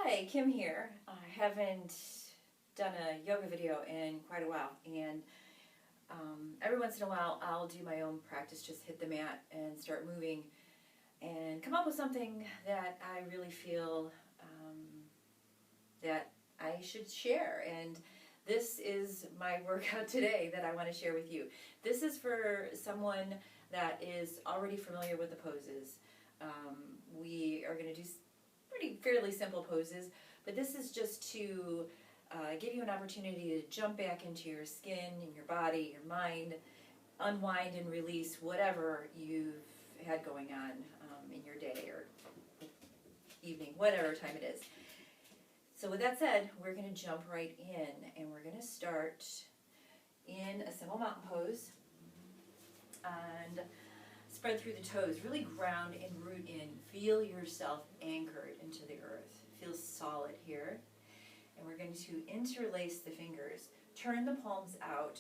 Hi, Kim here. I haven't done a yoga video in quite a while, and every once in a while I'll do my own practice, just hit the mat and start moving and come up with something that I really feel that I should share. And this is my workout today that I want to share with you. This is for someone that is already familiar with the poses. We are going to do fairly simple poses, but this is just to give you an opportunity to jump back into your skin and your body, your mind, unwind and release whatever you've had going on in your day or evening, whatever time it is. So with that said, we're going to jump right in, and we're going to start in a simple mountain pose and spread through the toes. Really ground and root in. Feel yourself anchored into the earth. Feel solid here. And we're going to interlace the fingers. Turn the palms out.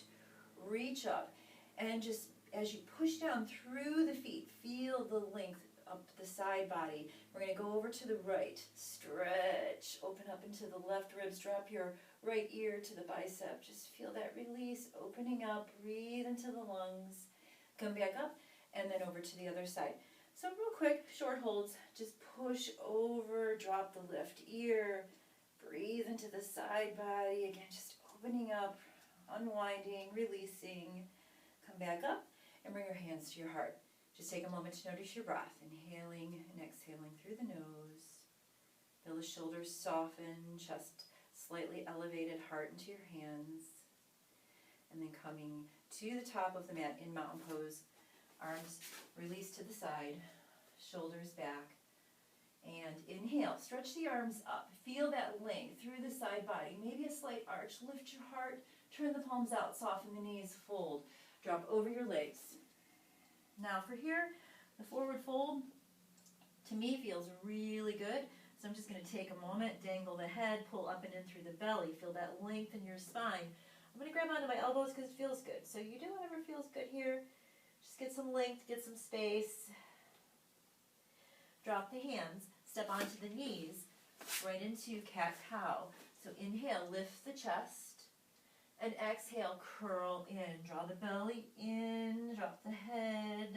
Reach up. And just as you push down through the feet, feel the length up the side body. We're going to go over to the right. Stretch. Open up into the left ribs. Drop your right ear to the bicep. Just feel that release. Opening up. Breathe into the lungs. Come back up. And then over to the other side. So real quick, short holds, just push over, drop the left ear, breathe into the side body, again just opening up, unwinding, releasing, come back up and bring your hands to your heart. Just take a moment to notice your breath, inhaling and exhaling through the nose. Feel the shoulders soften, chest slightly elevated, heart into your hands. And then coming to the top of the mat in mountain pose. Arms release to the side, shoulders back, and inhale. Stretch the arms up. Feel that length through the side body. Maybe a slight arch. Lift your heart. Turn the palms out. Soften the knees. Fold. Drop over your legs. Now for here, the forward fold to me feels really good. So I'm just going to take a moment, dangle the head, pull up and in through the belly. Feel that length in your spine. I'm going to grab onto my elbows because it feels good. So you do whatever feels good here. Just get some length, get some space. Drop the hands, step onto the knees, right into cat-cow. So inhale, lift the chest, and exhale, curl in. Draw the belly in, drop the head,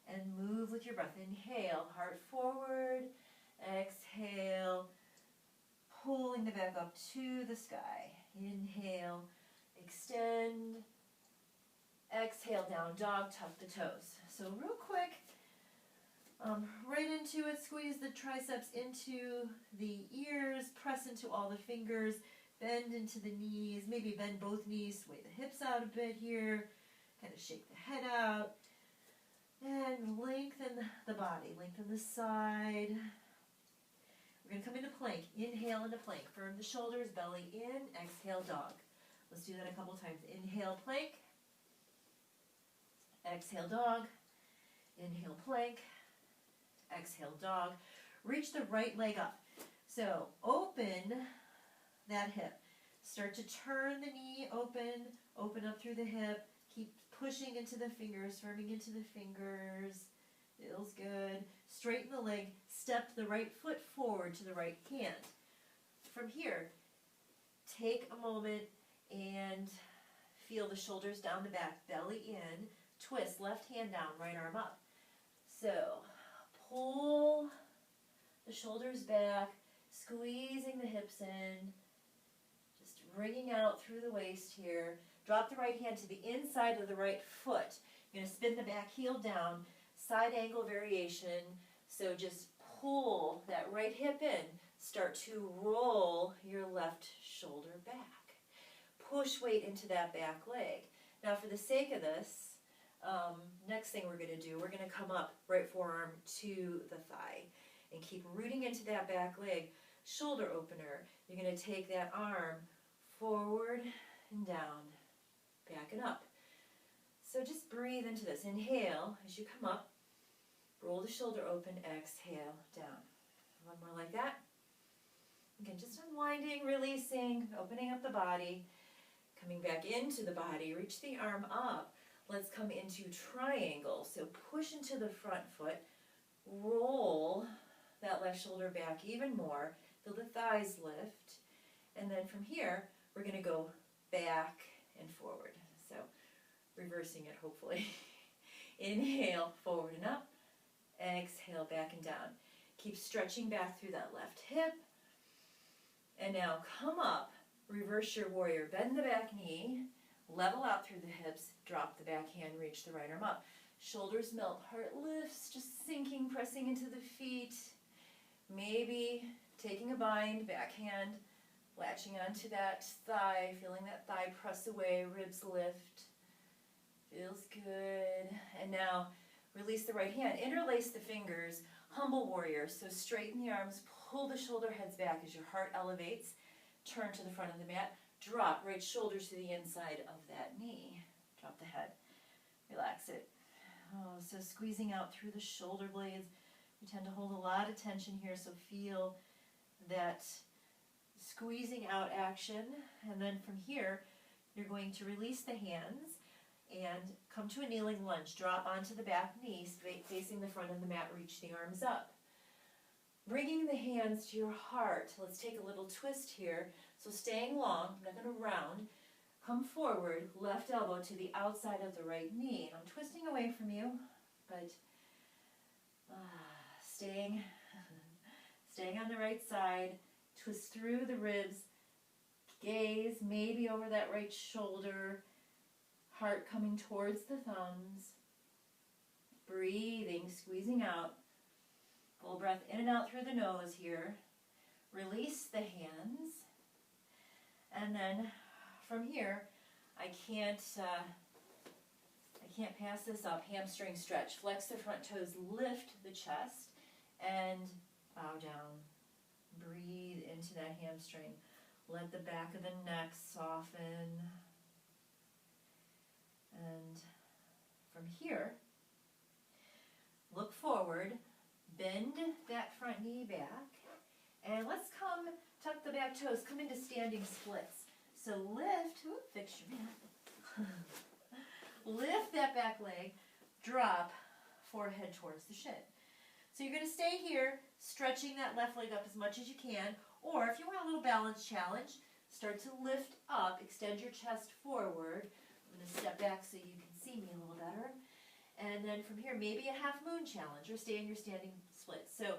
and move with your breath. Inhale, heart forward. Exhale, pulling the back up to the sky. Inhale, extend. Exhale, down dog, tuck the toes. So real quick, right into it, squeeze the triceps into the ears, press into all the fingers, bend into the knees, maybe bend both knees, sway the hips out a bit here, kind of shake the head out, and lengthen the body, lengthen the side. We're going to come into plank. Inhale into plank. Firm the shoulders, belly in, exhale, dog. Let's do that a couple times. Inhale, plank. Exhale, dog. Inhale, plank. Exhale, dog. Reach the right leg up. So open that hip. Start to turn the knee open. Open up through the hip. Keep pushing into the fingers, firming into the fingers. Feels good. Straighten the leg. Step the right foot forward to the right hand. From here, take a moment and feel the shoulders down the back, belly in. Twist, left hand down, right arm up. So, pull the shoulders back, squeezing the hips in, just wringing out through the waist here. Drop the right hand to the inside of the right foot. You're going to spin the back heel down, side angle variation. So just pull that right hip in. Start to roll your left shoulder back. Push weight into that back leg. Now for the sake of this, next thing we're going to do, we're going to come up, right forearm to the thigh, and keep rooting into that back leg. Shoulder opener. You're going to take that arm forward and down, back and up. So just breathe into this. Inhale as you come up, roll the shoulder open, exhale, down. One more like that. Again, just unwinding, releasing, opening up the body, coming back into the body, reach the arm up. Let's come into triangle. So push into the front foot, roll that left shoulder back even more, Feel the thighs lift. And then from here, we're going to go back and forward. So reversing it, hopefully. Inhale, forward and up. Exhale, back and down. Keep stretching back through that left hip. And now come up. Reverse your warrior. Bend the back knee. Level out through the hips. Drop the back hand. Reach the right arm up. Shoulders melt. Heart lifts. Just sinking, pressing into the feet. Maybe taking a bind. Back hand. Latching onto that thigh. Feeling that thigh press away. Ribs lift. Feels good. And now release the right hand. Interlace the fingers. Humble warrior. So straighten the arms. Pull the shoulder heads back as your heart elevates. Turn to the front of the mat. Drop right shoulder to the inside of that knee. Drop the head. Relax it. Oh, so squeezing out through the shoulder blades. You tend to hold a lot of tension here, so feel that squeezing out action. And then from here, you're going to release the hands and come to a kneeling lunge. Drop onto the back knee, facing the front of the mat. Reach the arms up. Bringing the hands to your heart. Let's take a little twist here. So staying long, I'm not going to round. Come forward, left elbow to the outside of the right knee. I'm twisting away from you, but staying on the right side. Twist through the ribs. Gaze maybe over that right shoulder. Heart coming towards the thumbs. Breathing, squeezing out. Full breath in and out through the nose here. Release the hands. And then from here, I can't pass this up. Hamstring stretch. Flex the front toes, lift the chest, and bow down. Breathe into that hamstring. Let the back of the neck soften. And from here, look forward. Bend that front knee back, and let's tuck the back toes, come into standing splits. So lift, fix your mat. Lift that back leg, drop, forehead towards the shin. So you're going to stay here, stretching that left leg up as much as you can, or if you want a little balance challenge, start to lift up, extend your chest forward. I'm going to step back so you can see me a little better. And then from here, maybe a half moon challenge, or stay in your standing split. So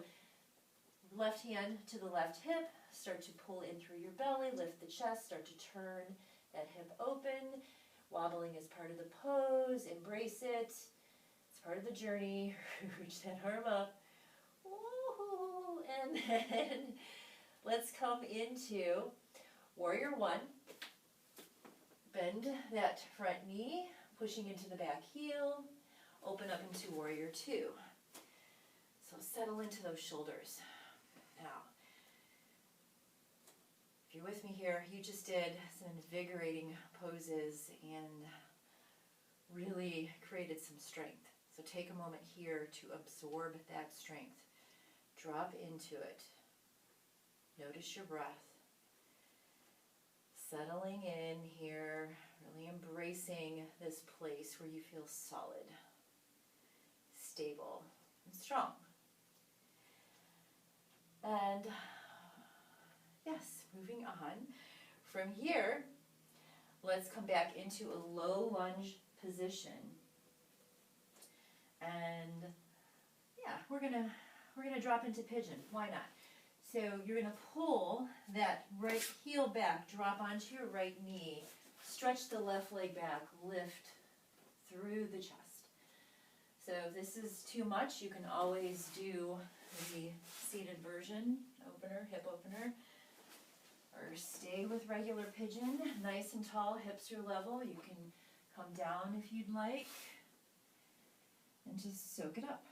left hand to the left hip, start to pull in through your belly, lift the chest, start to turn that hip open. Wobbling is part of the pose, embrace it. It's part of the journey. Reach that arm up. Woo-hoo. And then let's come into Warrior One. Bend that front knee, pushing into the back heel. Open up into Warrior Two. So settle into those shoulders. Now, if you're with me here, you just did some invigorating poses and really created some strength. So take a moment here to absorb that strength. Drop into it. Notice your breath. Settling in here, really embracing this place where you feel solid, stable, and strong. And yes, moving on. From here, let's come back into a low lunge position. And yeah, we're gonna drop into pigeon. Why not? So you're gonna pull that right heel back, drop onto your right knee, stretch the left leg back, lift through the chest. So if this is too much, you can always do the seated version, opener, hip opener, or stay with regular pigeon, nice and tall, hips are level. You can come down if you'd like, and just soak it up.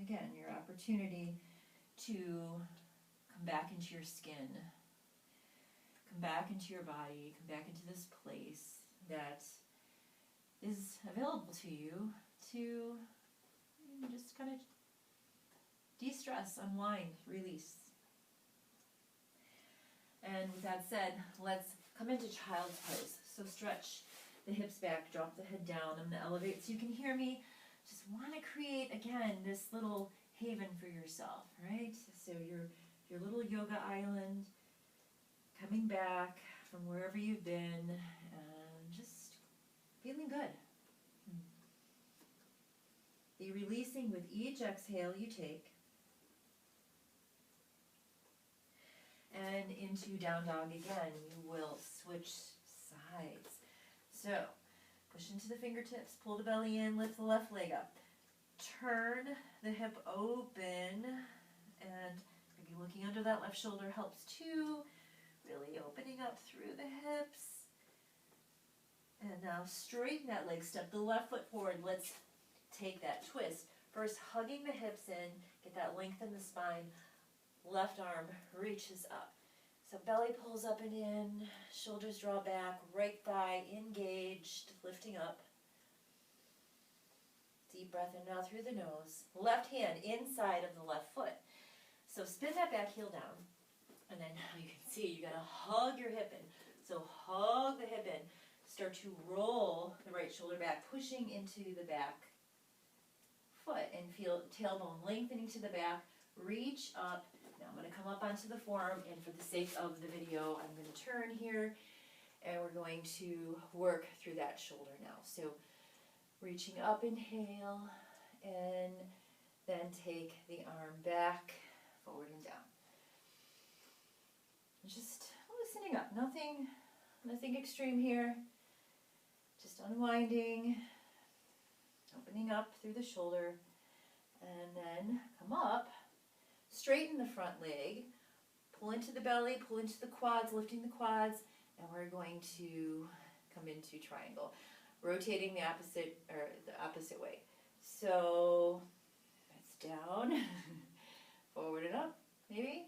Again, your opportunity to come back into your skin, come back into your body, come back into this place that is available to you to just kind of de-stress, unwind, release. And with that said, let's come into child's pose. So stretch the hips back, drop the head down. I'm going to elevate so you can hear me. Just want to create, again, this little haven for yourself, right? So you're your little yoga island, coming back from wherever you've been, and just feeling good. Be releasing with each exhale you take. And into down dog again, you will switch sides. So, push into the fingertips, pull the belly in, lift the left leg up. Turn the hip open, and maybe looking under that left shoulder helps too. Really opening up through the hips. And now straighten that leg, step the left foot forward. Let's take that twist. First, hugging the hips in, get that length in the spine. Left arm reaches up. So belly pulls up and in, shoulders draw back, right thigh engaged, lifting up. Deep breath in now through the nose. Left hand inside of the left foot. So spin that back heel down. And then you can see you got to hug your hip in. So hug the hip in. Start to roll the right shoulder back, pushing into the back foot. And feel tailbone lengthening to the back. Reach up. Now I'm going to come up onto the forearm. And for the sake of the video, I'm going to turn here. And we're going to work through that shoulder now. So reaching up, inhale. And then take the arm back, forward and down. Just loosening up, nothing extreme here. Just unwinding, opening up through the shoulder, and then come up, straighten the front leg, pull into the belly, pull into the quads, lifting the quads, and we're going to come into triangle, rotating the opposite way. So that's down, forward and up, maybe.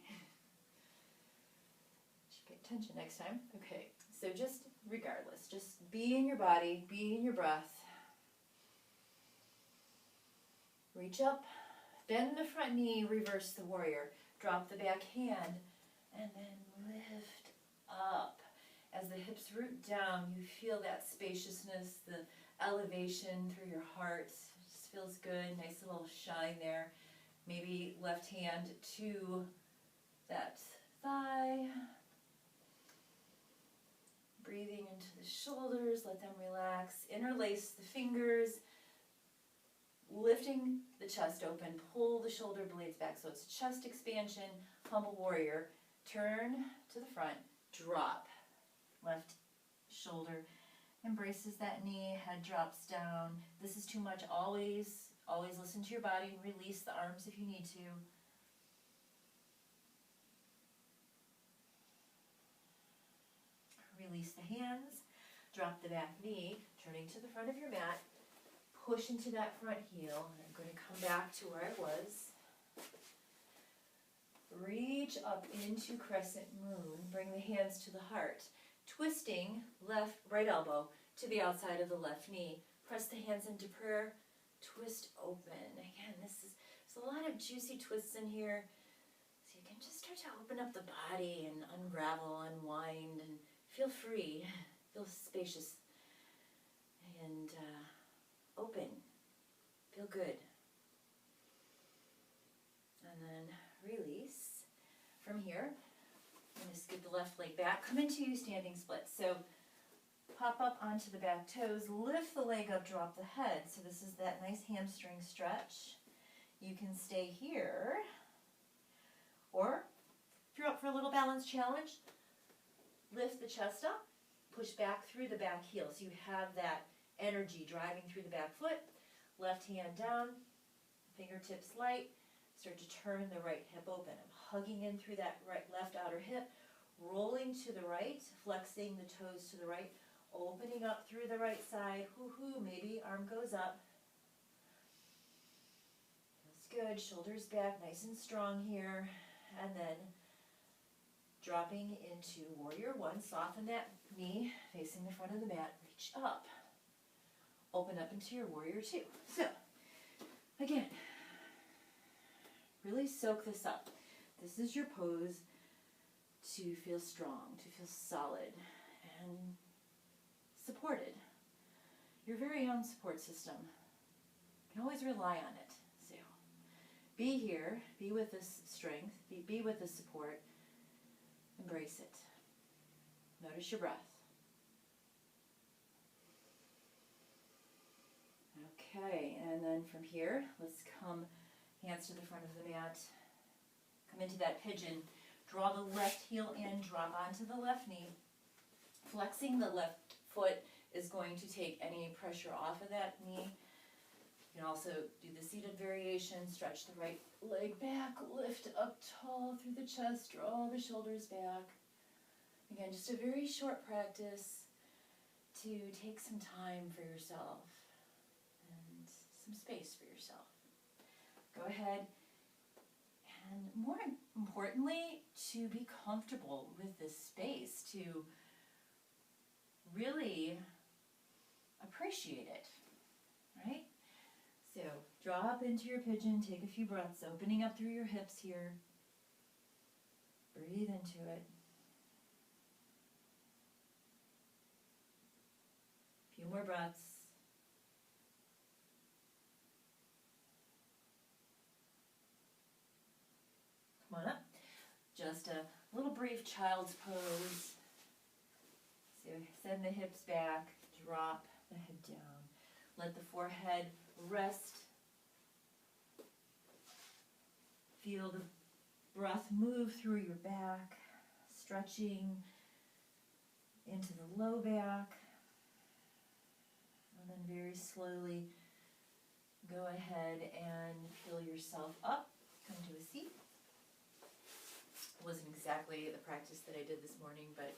Pay attention next time. Okay, so just regardless, just be in your body, be in your breath. Reach up, bend the front knee, reverse the warrior. Drop the back hand, and then lift up. As the hips root down, you feel that spaciousness, the elevation through your heart. It just feels good, nice little shine there. Maybe left hand to that thigh. Breathing into the shoulders, let them relax. Interlace the fingers, lifting the chest open, pull the shoulder blades back. So it's chest expansion, humble warrior. Turn to the front, drop. Left shoulder embraces that knee, head drops down. This is too much. Always listen to your body and release the arms if you need to. Release the hands, drop the back knee, turning to the front of your mat, push into that front heel. I'm going to come back to where I was. Reach up into crescent moon, bring the hands to the heart, twisting right elbow to the outside of the left knee. Press the hands into prayer, twist open. Again, there's a lot of juicy twists in here. So you can just start to open up the body and unravel, unwind, and feel free, feel spacious, and open, feel good. And then release. From here, I'm going to scoot the left leg back, come into standing split. So pop up onto the back toes, lift the leg up, drop the head. So this is that nice hamstring stretch. You can stay here, or if you're up for a little balance challenge, lift the chest up, push back through the back heel. So you have that energy driving through the back foot. Left hand down, fingertips light. Start to turn the right hip open. I'm hugging in through that left outer hip, rolling to the right, flexing the toes to the right, opening up through the right side. Hoo-hoo, maybe arm goes up. Feels good. Shoulders back, nice and strong here. And then dropping into warrior one, soften that knee, facing the front of the mat, reach up. Open up into your warrior two. So, again, really soak this up. This is your pose to feel strong, to feel solid and supported. Your very own support system. You can always rely on it. So, be here, be with this strength, be with this support, embrace it. Notice your breath. Okay, and then from here, let's come hands to the front of the mat. Come into that pigeon. Draw the left heel in, drop onto the left knee. Flexing the left foot is going to take any pressure off of that knee. You can also do the seated variation, stretch the right leg back, lift up tall through the chest, draw the shoulders back. Again, just a very short practice to take some time for yourself and some space for yourself. Go ahead and, more importantly, to be comfortable with this space, to really appreciate it, right? So drop into your pigeon, take a few breaths, opening up through your hips here. Breathe into it. A few more breaths. Come on up. Just a little brief child's pose. So send the hips back, drop the head down. Let the forehead rest. Feel the breath move through your back, stretching into the low back. And then very slowly go ahead and fill yourself up. Come to a seat. It wasn't exactly the practice that I did this morning, but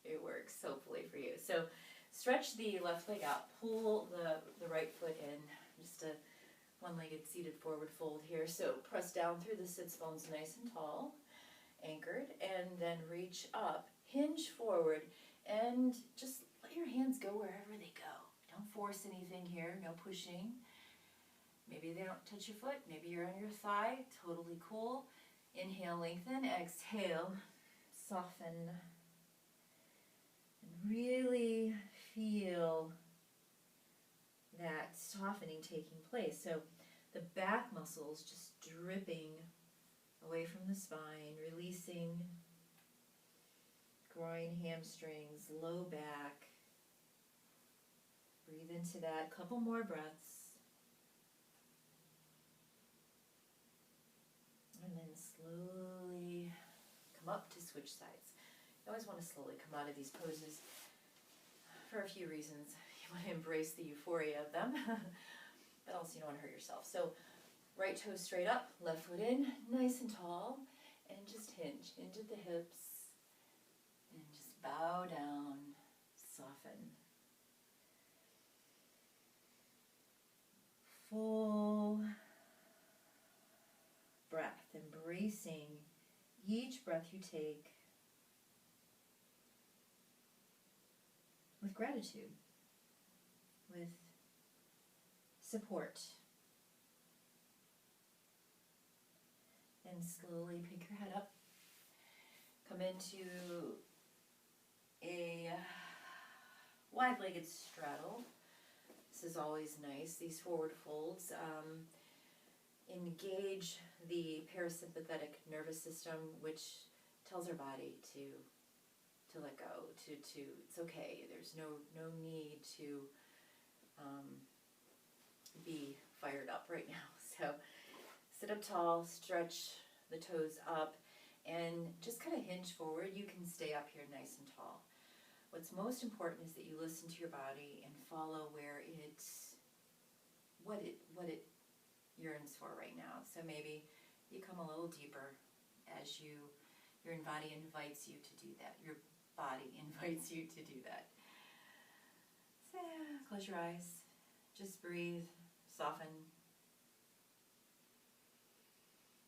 it works hopefully for you. So stretch the left leg out, pull the right foot in, just a one-legged seated forward fold here. So press down through the sits bones nice and tall, anchored, and then reach up, hinge forward, and just let your hands go wherever they go. Don't force anything here, no pushing. Maybe they don't touch your foot, maybe you're on your thigh, totally cool. Inhale, lengthen, exhale, soften. And really feel that softening taking place. So the back muscles just dripping away from the spine, releasing groin, hamstrings, low back. Breathe into that. Couple more breaths. And then slowly come up to switch sides. You always want to slowly come out of these poses for a few reasons. You want to embrace the euphoria of them, but also you don't want to hurt yourself. So right toe straight up, left foot in, nice and tall, and just hinge into the hips, and just bow down, soften. Full breath, embracing each breath you take with gratitude, with support. And slowly pick your head up. Come into a wide-legged straddle. This is always nice, these forward folds. Engage the parasympathetic nervous system, which tells our body to let go, to it's okay. There's no need to be fired up right now. So sit up tall, stretch the toes up, and just kind of hinge forward. You can stay up here nice and tall. What's most important is that you listen to your body and follow where what it yearns for right now. So maybe you come a little deeper as your body invites you to do that. Your body invites you to do that. So close your eyes. Just breathe, soften.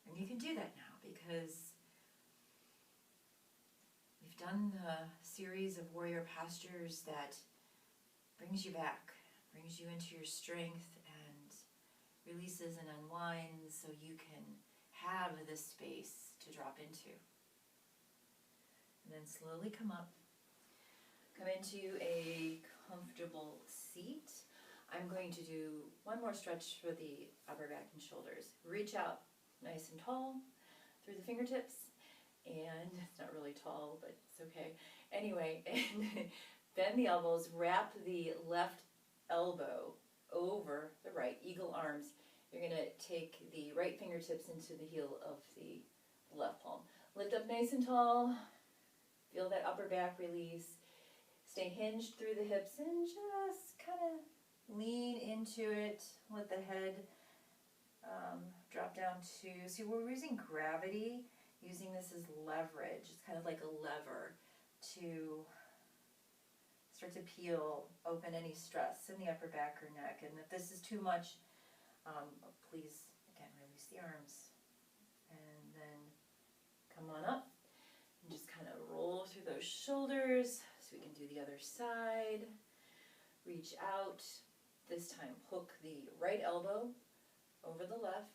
And you can do that now because we've done the series of warrior postures that brings you back, brings you into your strength and releases and unwinds so you can have this space to drop into. And then slowly come up. Come into a comfortable seat. I'm going to do one more stretch for the upper back and shoulders. Reach out nice and tall through the fingertips, and it's not really tall, but it's okay. Anyway, and bend the elbows, wrap the left elbow over the right, eagle arms. You're going to take the right fingertips into the heel of the left palm. Lift up nice and tall. Feel that upper back release. Stay hinged through the hips and just kind of lean into it. Let the head drop down to, see, we're using gravity, using this as leverage. It's kind of like a lever to start to peel, open any stress in the upper back or neck. And if this is too much, please, again, release the arms. And then come on up and just kind of roll through those shoulders so we can do the other side. Reach out. This time, hook the right elbow over the left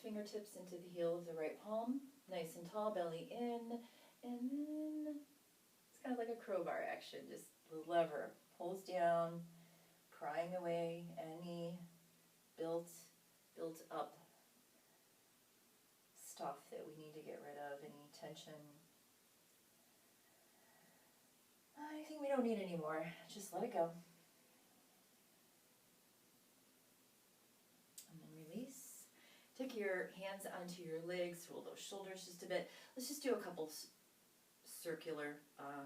fingertips into the heel of the right palm. Nice and tall, belly in. And then it's kind of like a crowbar action. Just the lever pulls down, prying away any built up stuff that we need to get rid of, any tension. Anything we don't need anymore. Just let it go. And then release. Take your hands onto your legs, roll those shoulders just a bit. Let's just do a couple circular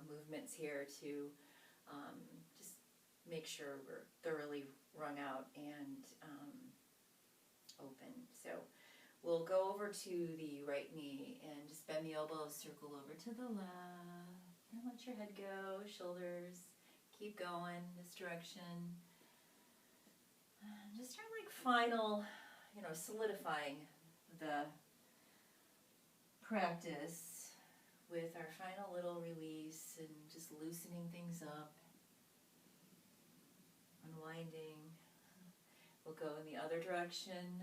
movements here to just make sure we're thoroughly wrung out and open. So we'll go over to the right knee and just bend the elbows, circle over to the left, and let your head go, shoulders, keep going this direction. Just start like final, solidifying the practice with our final little release and just loosening things up, unwinding. We'll go in the other direction,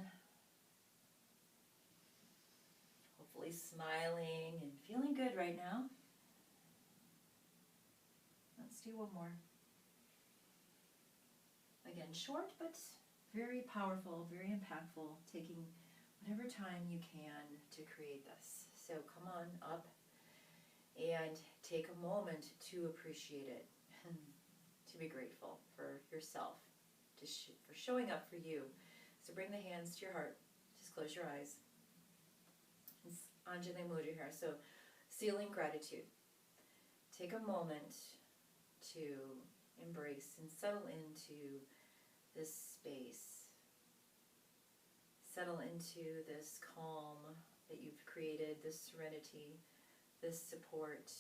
hopefully smiling and feeling good right now. Let's do one more. Again, short but very powerful, very impactful, taking whatever time you can to create this. So come on up and take a moment to appreciate it, to be grateful for yourself, for showing up for you. So bring the hands to your heart. Just close your eyes. It's Anjali Mudra here. So sealing gratitude. Take a moment to embrace and settle into this space. Settle into this calm that you've created, this serenity, this support,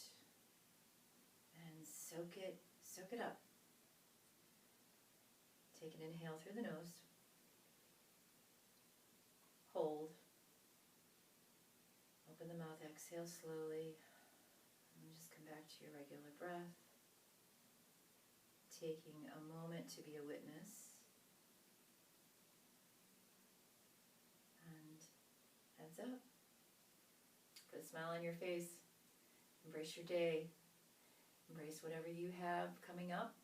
and soak it up. Take an inhale through the nose. Hold. Open the mouth, exhale slowly, and just come back to your regular breath. Taking a moment to be a witness. And heads up. Put a smile on your face. Embrace your day. Embrace whatever you have coming up.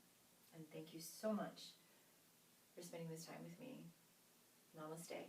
And thank you so much for spending this time with me. Namaste.